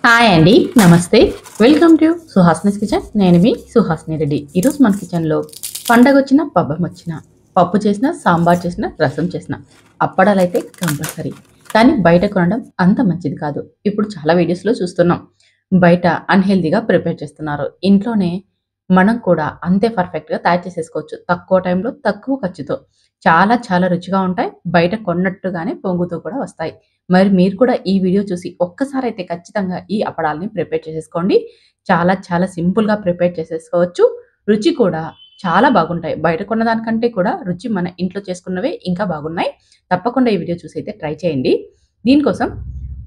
Hi అండి. నమస్తే. Welcome to Suhasini's kitchen. నేను మీ సుహాస్ని రెడ్డి. ఈరోజు మన కిచెన్‌లో పండగొచ్చినా, పబ్బమొచ్చినా, పప్పు చేసినా, సాంబార్ చేసినా, రసం చేసినా, అప్పడాలైతే కంపల్సరీ. కానీ బయట కొనడం అంత మంచిది కాదు. ఇప్పుడు చాలా వీడియోస్‌లో చూస్తున్నాం. బయట అన్‌హెల్తీగా ప్రిపేర్ చేస్తున్నారు. ఇంట్లోనే మనం కూడా అంతే పర్ఫెక్ట్‌గా తయారు చేసేసుకోవచ్చు. తక్కువ టైంలో, తక్కువ ఖర్చుతో. చాలా చాలా రుచిగా ఉంటాయి. బయట కొన్నట్టుగానే పొంగుతూ కూడా వస్తాయి. మరి మీరు కూడా ఈ వీడియో చూసి ఒక్కసారైతే ఖచ్చితంగా ఈ అప్పడాలని ప్రిపేర్ చేసేసుకోండి. చాలా చాలా సింపుల్‌గా ప్రిపేర్ చేసేసుకోవచ్చు. రుచి కూడా చాలా బాగుంటాయి. బయట కొన్న దానికంటే కూడా రుచి మన ఇంట్లో చేసుకున్నవే ఇంకా బాగున్నాయి. తప్పకుండా ఈ వీడియో చూసి అయితే ట్రై చేయండి. దీనికోసం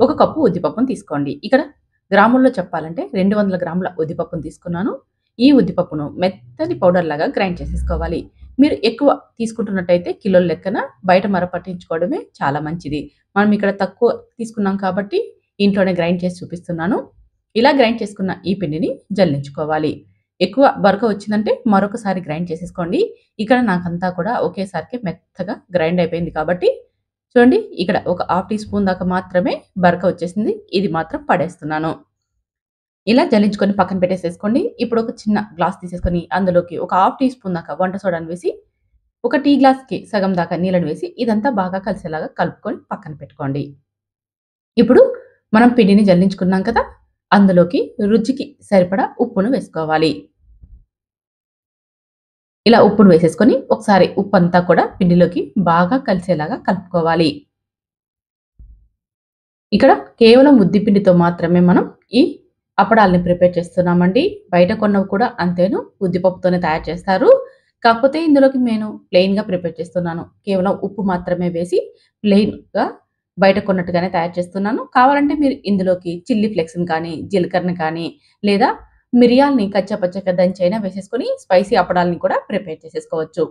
ఒక కప్పు ఉద్దిపప్పును తీసుకోండి. ఇక్కడ గ్రాముల్లో చెప్పాలంటే 200 గ్రాముల ఉద్దిపప్పును తీసుకున్నాను. ఈ ఉద్దిపప్పును మెత్తని పౌడర్ లాగా గ్రైండ్ చేసేసుకోవాలి. మీరు ఎక్కువ తీసుకుంటున్నట్టయితే కిలోల లెక్కన బయట మరపట్టించుకోవడమే చాలా మంచిది. మనం ఇక్కడ తక్కువ తీసుకున్నాం కాబట్టి ఇంట్లోనే గ్రైండ్ చేసి చూపిస్తున్నాను. ఇలా గ్రైండ్ చేసుకున్న ఈ పిండిని జల్లించుకోవాలి. ఎక్కువ బరక వచ్చిందంటే మరొకసారి గ్రైండ్ చేసేసుకోండి. ఇక్కడ నాకంతా కూడా ఒకేసారికి మెత్తగా గ్రైండ్ అయిపోయింది కాబట్టి చూడండి ఇక్కడ ఒక హాఫ్ టీ స్పూన్ దాకా మాత్రమే బరక వచ్చేసింది. ఇది మాత్రం పడేస్తున్నాను. ఇలా జల్లించుకొని పక్కన పెట్టేసేసుకోండి. ఇప్పుడు ఒక చిన్న గ్లాస్ తీసేసుకొని అందులోకి ఒక హాఫ్ టీ స్పూన్ దాకా వంట సోడాను వేసి, ఒక టీ గ్లాస్‌కి సగం దాకా నీళ్ళని వేసి ఇదంతా బాగా కలిసేలాగా కలుపుకొని పక్కన పెట్టుకోండి. ఇప్పుడు మనం పిండిని జల్లించుకున్నాం కదా! అందులోకి రుచికి సరిపడా ఉప్పును వేసుకోవాలి. ఇలా ఉప్పును వేసేసుకొని ఒకసారి ఉప్పంతా కూడా పిండిలోకి బాగా కలిసేలాగా కలుపుకోవాలి. ఇక్కడ కేవలం ఉద్ది పిండితో మాత్రమే మనం ఈ అప్పడాల్ని ప్రిపేర్ చేస్తున్నామండి. బయట కొన్నవి కూడా అంతేను ఉద్దిపప్పుతోనే తయారు చేస్తారు. కాకపోతే ఇందులోకి నేను ప్లెయిన్‌గా ప్రిపేర్ చేస్తున్నాను. కేవలం ఉప్పు మాత్రమే వేసి ప్లెయిన్‌గా బయట కొన్నట్టుగానే తయారు చేస్తున్నాను. కావాలంటే మీరు ఇందులోకి చిల్లీ ఫ్లేక్స్‌ని కానీ, జీలకర్రని కానీ లేదా మిరియాల్ని కచ్చాపచ్చాగా దంచైనా వేసేసుకొని స్పైసీ అప్పడాల్ని కూడా ప్రిపేర్ చేసేసుకోవచ్చు.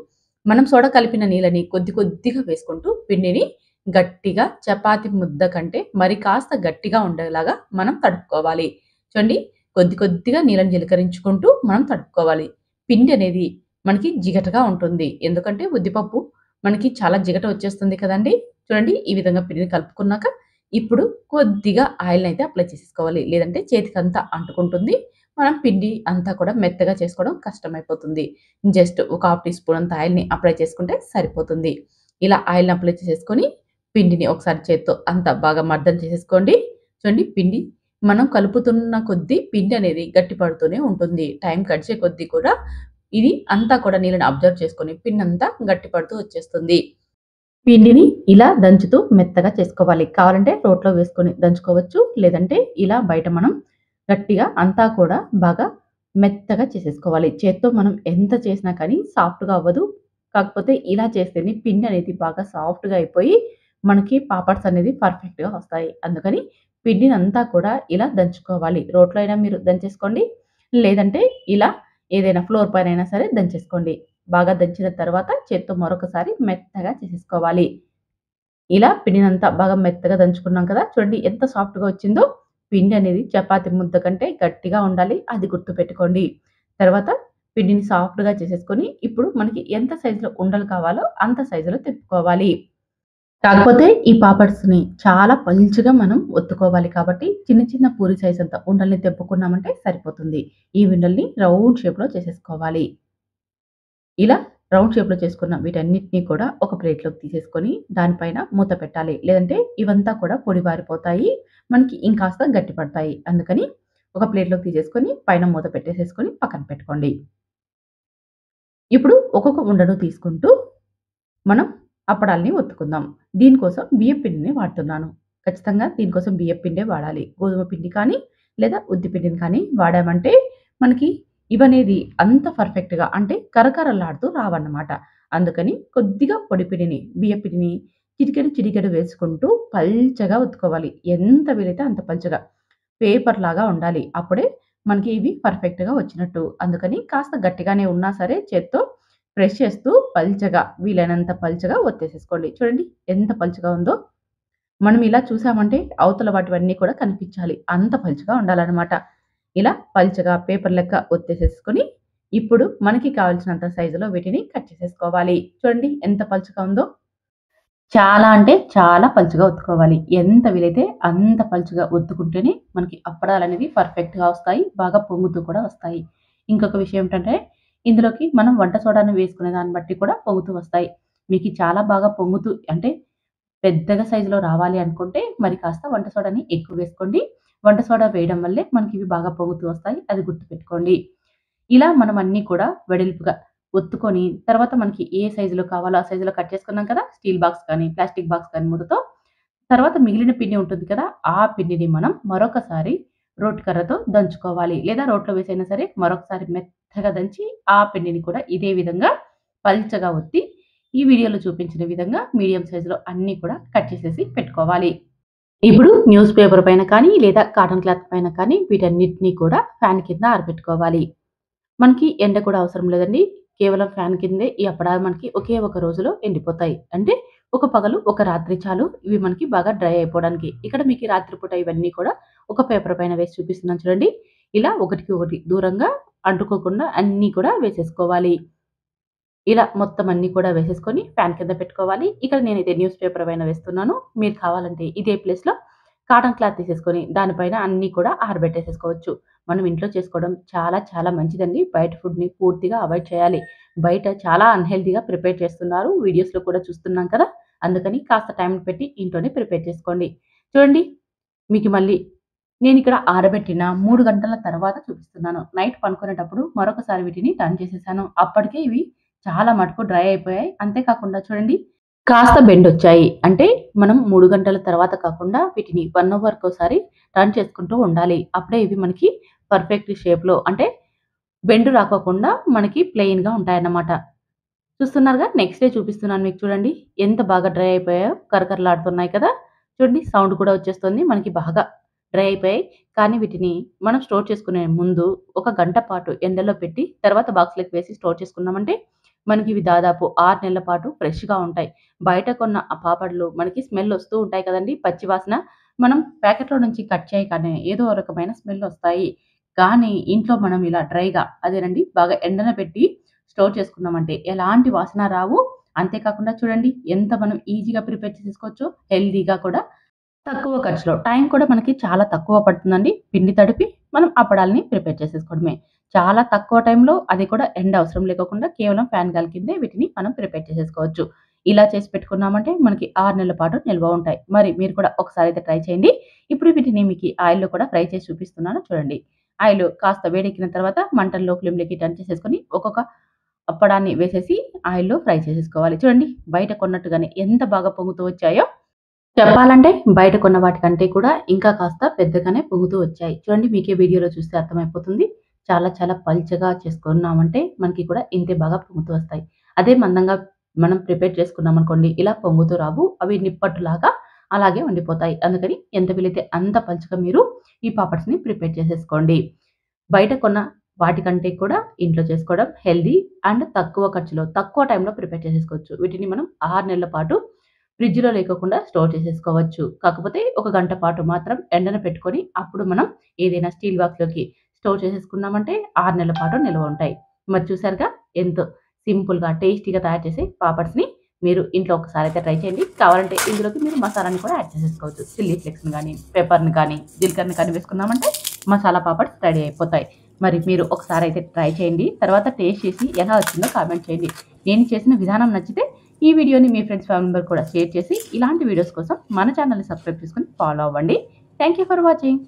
మనం సోడా కలిపిన నీళ్ళని కొద్ది కొద్దిగా వేసుకుంటూ పిండిని గట్టిగా చపాతీ ముద్ద కంటే మరి కాస్త గట్టిగా ఉండేలాగా మనం తడుపుకోవాలి. చూడండి కొద్ది కొద్దిగా నీళ్ళని జీలకరించుకుంటూ మనం తడుపుకోవాలి. పిండి అనేది మనకి జిగటగా ఉంటుంది. ఎందుకంటే ఉద్దిపప్పు మనకి చాలా జిగట వచ్చేస్తుంది కదండీ! చూడండి ఈ విధంగా పిండిని కలుపుకున్నాక ఇప్పుడు కొద్దిగా ఆయిల్‌నైతే అప్లై చేసేసుకోవాలి. లేదంటే చేతికంతా అంటుకుంటుంది. మనం పిండి అంతా కూడా మెత్తగా చేసుకోవడం కష్టమైపోతుంది. జస్ట్ ఒక హాఫ్ టీ స్పూన్ అంత ఆయిల్‌ని అప్లై చేసుకుంటే సరిపోతుంది. ఇలా ఆయిల్‌ని అప్లై చేసేసుకొని పిండిని ఒకసారి చేత్తో అంతా బాగా మర్దన చేసేసుకోండి. చూడండి పిండి మనం కలుపుతున్న కొద్దీ పిండి అనేది గట్టి పడుతూనే ఉంటుంది. టైం గడిచే కొద్దీ కూడా ఇది అంతా కూడా నీళ్ళని అబ్జర్వ్ చేసుకొని పిండంతా గట్టి పడుతూ వచ్చేస్తుంది. పిండిని ఇలా దంచుతూ మెత్తగా చేసుకోవాలి. కావాలంటే రోట్లో వేసుకొని దంచుకోవచ్చు. లేదంటే ఇలా బయట మనం గట్టిగా అంతా కూడా బాగా మెత్తగా చేసేసుకోవాలి. చేత్తో మనం ఎంత చేసినా కానీ సాఫ్ట్‌గా అవ్వదు. కాకపోతే ఇలా చేస్తేనే పిండి అనేది బాగా సాఫ్ట్‌గా అయిపోయి మనకి పాపడ్స్ అనేది పర్ఫెక్ట్‌గా వస్తాయి. అందుకని పిండినంతా కూడా ఇలా దంచుకోవాలి. రోట్లో అయినా మీరు దంచేసుకోండి. లేదంటే ఇలా ఏదైనా ఫ్లోర్ పైనైనా సరే దంచేసుకోండి. బాగా దంచిన తర్వాత చేత్తో మరొకసారి మెత్తగా చేసేసుకోవాలి. ఇలా పిండినంతా బాగా మెత్తగా దంచుకున్నాం కదా! చూడండి ఎంత సాఫ్ట్‌గా వచ్చిందో. పిండి అనేది చపాతీ ముద్ద కంటే గట్టిగా ఉండాలి. అది గుర్తుపెట్టుకోండి. తర్వాత పిండిని సాఫ్ట్‌గా చేసేసుకొని ఇప్పుడు మనకి ఎంత సైజులో ఉండలు కావాలో అంత సైజులో తిప్పుకోవాలి. కాకపోతే ఈ పాపడ్స్‌ని చాలా పల్చగా మనం ఒత్తుకోవాలి కాబట్టి చిన్న చిన్న పూరి సైజ్ అంత ఉండల్ని తెప్పుకున్నామంటే సరిపోతుంది. ఈ ఉండల్ని రౌండ్ షేప్‌లో చేసేసుకోవాలి. ఇలా రౌండ్ షేప్‌లో చేసుకున్న వీటన్నిటిని కూడా ఒక ప్లేట్‌లోకి తీసేసుకొని దానిపైన మూత పెట్టాలి. లేదంటే ఇవంతా కూడా పొడిబారిపోతాయి. మనకి ఇంకాస్త గట్టి పడతాయి. అందుకని ఒక ప్లేట్‌లోకి తీసేసుకొని పైన మూత పెట్టేసేసుకొని పక్కన పెట్టుకోండి. ఇప్పుడు ఒక్కొక్క ఉండను తీసుకుంటూ మనం అప్పడాల్ని ఒత్తుకుందాం. దీనికోసం బియ్యపు పిండిని వాడుతున్నాను. ఖచ్చితంగా దీనికోసం బియ్యపు పిండే వాడాలి. గోధుమ పిండి కానీ, లేదా ఉద్ది పిండిని కానీ వాడామంటే మనకి ఇవనేది అంత పర్ఫెక్ట్‌గా అంటే కరకరలాడుతూ రావన్నమాట. అందుకని కొద్దిగా పొడి పిండిని, బియ్యపు పిండిని చిటికెడు, చిటికెడు వేసుకుంటూ పల్చగా ఒత్తుకోవాలి. ఎంత వీలైతే అంత పల్చగా. పేపర్‌లాగా ఉండాలి. అప్పుడే మనకి ఇవి పర్ఫెక్ట్‌గా వచ్చినట్టు. అందుకని కాస్త గట్టిగానే ఉన్నా సరే చేత్తో ప్రెస్ చేస్తూ పల్చగా వీలైనంత పల్చగా ఒత్తేసేసుకోండి. చూడండి ఎంత పల్చగా ఉందో. మనం ఇలా చూసామంటే అవతల వాటివన్నీ కూడా కనిపించాలి. అంత పల్చగా ఉండాలనమాట. ఇలా పల్చగా పేపర్ లెక్క ఒత్తేసేసుకొని ఇప్పుడు మనకి కావాల్సినంత సైజులో వీటిని కట్ చేసేసుకోవాలి. చూడండి ఎంత పల్చగా ఉందో. చాలా అంటే చాలా పలుచగా ఒత్తుకోవాలి. ఎంత వీలైతే అంత పలుచగా ఒత్తుకుంటేనే మనకి అప్పడాలనేవి పర్ఫెక్ట్‌గా వస్తాయి. బాగా పొంగుతూ కూడా వస్తాయి. ఇంకొక విషయం ఏంటంటే ఇందులోకి మనం వంట సోడాను వేసుకునే దాన్ని బట్టి కూడా పొంగుతూ వస్తాయి. మీకి చాలా బాగా పొంగుతూ అంటే పెద్దగా సైజులో రావాలి అనుకుంటే మరి కాస్త వంట సోడాని ఎక్కువ వేసుకోండి. వంట సోడా వేయడం వల్లే మనకివి బాగా పొంగుతూ వస్తాయి. అది గుర్తుపెట్టుకోండి. ఇలా మనం అన్నీ కూడా వెడల్పుగా ఒత్తుకొని తర్వాత మనకి ఏ సైజులో కావాలో ఆ సైజులో కట్ చేసుకున్నాం కదా! స్టీల్ బాక్స్ కానీ, ప్లాస్టిక్ బాక్స్ కానీ మూతతో. తర్వాత మిగిలిన పిండి ఉంటుంది కదా! ఆ పిండిని మనం మరొకసారి రోటి కర్రతో దంచుకోవాలి. లేదా రోట్లో వేసైనా సరే మరొకసారి మెత్తగా దంచి ఆ పిండిని కూడా ఇదే విధంగా పల్చగా ఒత్తి ఈ వీడియోలో చూపించిన విధంగా మీడియం సైజులో అన్నీ కూడా కట్ చేసేసి పెట్టుకోవాలి. ఇప్పుడు న్యూస్ పేపర్ పైన కానీ లేదా కాటన్ క్లాత్ పైన కానీ వీటన్నిటిని కూడా ఫ్యాన్ కింద ఆరబెట్టుకోవాలి. మనకి ఎండ కూడా అవసరం లేదండి. కేవలం ఫ్యాన్ కిందే ఈ అప్పడాలు మనకి ఒకే ఒక రోజులో ఎండిపోతాయి. అంటే ఒక పగలు, ఒక రాత్రి చాలు ఇవి మనకి బాగా డ్రై అయిపోవడానికి. ఇక్కడ మీకు రాత్రి పూట ఇవన్నీ కూడా ఒక పేపర్ పైన వేసి చూపిస్తున్నాను చూడండి. ఇలా ఒకటికి ఒకటి దూరంగా అంటుకోకుండా అన్నీ కూడా వేసేసుకోవాలి. ఇలా మొత్తం అన్నీ కూడా వేసేసుకొని ఫ్యాన్ కింద పెట్టుకోవాలి. ఇక్కడ నేనైతే న్యూస్ పేపర్ పైన వేస్తున్నాను. మీరు కావాలంటే ఇదే ప్లేస్‌లో కాటన్ క్లాత్ తీసేసుకొని దానిపైన అన్నీ కూడా ఆరబెట్టేసేసుకోవచ్చు. మనం ఇంట్లో చేసుకోవడం చాలా చాలా మంచిదండి. బయట ఫుడ్‌ని పూర్తిగా అవాయిడ్ చేయాలి. బయట చాలా అన్‌హెల్తీగా ప్రిపేర్ చేస్తున్నారు. వీడియోస్‌లో కూడా చూస్తున్నాం కదా! అందుకని కాస్త టైం పెట్టి ఇంట్లోనే ప్రిపేర్ చేసుకోండి. చూడండి మీకు మళ్ళీ నేనిక్కడ ఆరబెట్టిన 3 గంటల తర్వాత చూపిస్తున్నాను. నైట్ పనుకునేటప్పుడు మరొకసారి వీటిని టర్న్ చేసేసాను. అప్పటికే ఇవి చాలా మటుకు డ్రై అయిపోయాయి. అంతే కాకుండా చూడండి కాస్త బెండొచ్చాయి. అంటే మనం 3 గంటల తర్వాత కాకుండా వీటిని 1 అవర్‌కోసారి టర్న్ చేసుకుంటూ ఉండాలి. అప్పుడే ఇవి మనకి పర్ఫెక్ట్ షేప్‌లో అంటే బెండు రాకోకుండా మనకి ప్లెయిన్‌గా ఉంటాయన్నమాట. చూస్తున్నారుగా నెక్స్ట్ డే చూపిస్తున్నాను మీకు చూడండి. ఎంత బాగా డ్రై అయిపోయాయో కరకరలాడుతున్నాయి కదా! చూడండి సౌండ్ కూడా వచ్చేస్తుంది. మనకి బాగా డ్రై అయిపోయాయి. కానీ వీటిని మనం స్టోర్ చేసుకునే ముందు ఒక గంట పాటు ఎండలో పెట్టి తర్వాత బాక్స్‌లోకి వేసి స్టోర్ చేసుకున్నామంటే మనకి ఇవి దాదాపు 6 నెలల పాటు ఫ్రెష్‌గా ఉంటాయి. బయట కొన్న ఆ పాపడ్లు మనకి స్మెల్ వస్తూ ఉంటాయి కదండీ! పచ్చి వాసన. మనం ప్యాకెట్‌లో నుంచి కట్ చేయగానే ఏదో ఒక రకమైన స్మెల్ వస్తాయి. కానీ ఇంట్లో మనం ఇలా డ్రైగా అదేనండి బాగా ఎండన పెట్టి స్టోర్ చేసుకున్నామంటే ఎలాంటి వాసన రావు. అంతే కాకుండా చూడండి ఎంత మనం ఈజీగా ప్రిపేర్ చేసేసుకోవచ్చో హెల్తీగా కూడా తక్కువ ఖర్చులో. టైం కూడా మనకి చాలా తక్కువ పడుతుందండి. పిండి తడిపి మనం అప్పడాలని ప్రిపేర్ చేసేసుకోవడమే. చాలా తక్కువ టైంలో అది కూడా ఎండ అవసరం లేకోకుండా కేవలం ఫ్యాన్ గాలి కిందే వీటిని మనం ప్రిపేర్ చేసేసుకోవచ్చు. ఇలా చేసి పెట్టుకున్నామంటే మనకి 6 నెలల పాటు నిల్వ ఉంటాయి. మరి మీరు కూడా ఒకసారి అయితే ట్రై చేయండి. ఇప్పుడు వీటిని మీకి ఆయిల్‌లో కూడా ఫ్రై చేసి చూపిస్తున్నాను చూడండి. ఆయిల్ కాస్త వేడెక్కిన తర్వాత మంటను లో ఫ్లేమ్‌లోకి టర్న్ చేసేసుకొని ఒక్కొక్క అప్పడాన్ని వేసేసి ఆయిల్‌లో ఫ్రై చేసేసుకోవాలి. చూడండి బయట కొన్నట్టుగానే ఎంత బాగా పొంగుతూ వచ్చాయో. చెప్పాలంటే బయట కొన్న వాటికంటే కూడా ఇంకా కాస్త పెద్దగానే పొంగుతూ వచ్చాయి. చూడండి మీకే వీడియోలో చూస్తే అర్థమైపోతుంది. చాలా చాలా పల్చగా చేసుకున్నామంటే మనకి కూడా ఇంతే బాగా పొంగుతూ వస్తాయి. అదే మందంగా మనం ప్రిపేర్ చేసుకున్నామనుకోండి ఇలా పొంగుతూ రావు. అవి నిప్పట్టులాగా అలాగే ఉండిపోతాయి. అందుకని ఎంత వీలైతే అంత పలుచగా మీరు ఈ పాపడ్స్‌ని ప్రిపేర్ చేసేసుకోండి. బయట కొన్న వాటికంటే కూడా ఇంట్లో చేసుకోవడం హెల్తీ అండ్ తక్కువ ఖర్చులో, తక్కువ టైంలో ప్రిపేర్ చేసేసుకోవచ్చు. వీటిని మనం 6 నెలల పాటు ఫ్రిడ్జ్‌లో లేకోకుండా స్టోర్ చేసేసుకోవచ్చు. కాకపోతే ఒక గంట పాటు మాత్రం ఎండన పెట్టుకొని, అప్పుడు మనం ఏదైనా స్టీల్ బాక్స్‌లోకి స్టోర్ చేసేసుకున్నామంటే 6 నెలల పాటు నిల్వ ఉంటాయి. మరి చూసారుగా ఎంతో సింపుల్‌గా, టేస్టీగా తయారు చేసే పాపడ్స్‌ని మీరు ఇంట్లో ఒకసారి అయితే ట్రై చేయండి. కావాలంటే ఇందులోకి మీరు మసాలాని కూడా యాడ్ చేసేసుకోవచ్చు. చిల్లీ ఫ్లేక్స్‌ని గానీ, పెప్పర్‌ని కానీ, జీలకర్రని కానీ వేసుకున్నామంటే మసాలా పాపడ్స్ రెడీ అయిపోతాయి. మరి మీరు ఒకసారి అయితే ట్రై చేయండి. తర్వాత టేస్ట్ చేసి ఎలా వచ్చిందో కామెంట్ చేయండి. నేను చేసిన విధానం నచ్చితే ఈ వీడియోని మీ ఫ్రెండ్స్, ఫ్యామిలీ మెంబర్ కూడా షేర్ చేసి ఇలాంటి వీడియోస్ కోసం మన ఛానల్‌ని సబ్స్క్రైబ్ చేసుకొని ఫాలో అవ్వండి. Thank you for watching.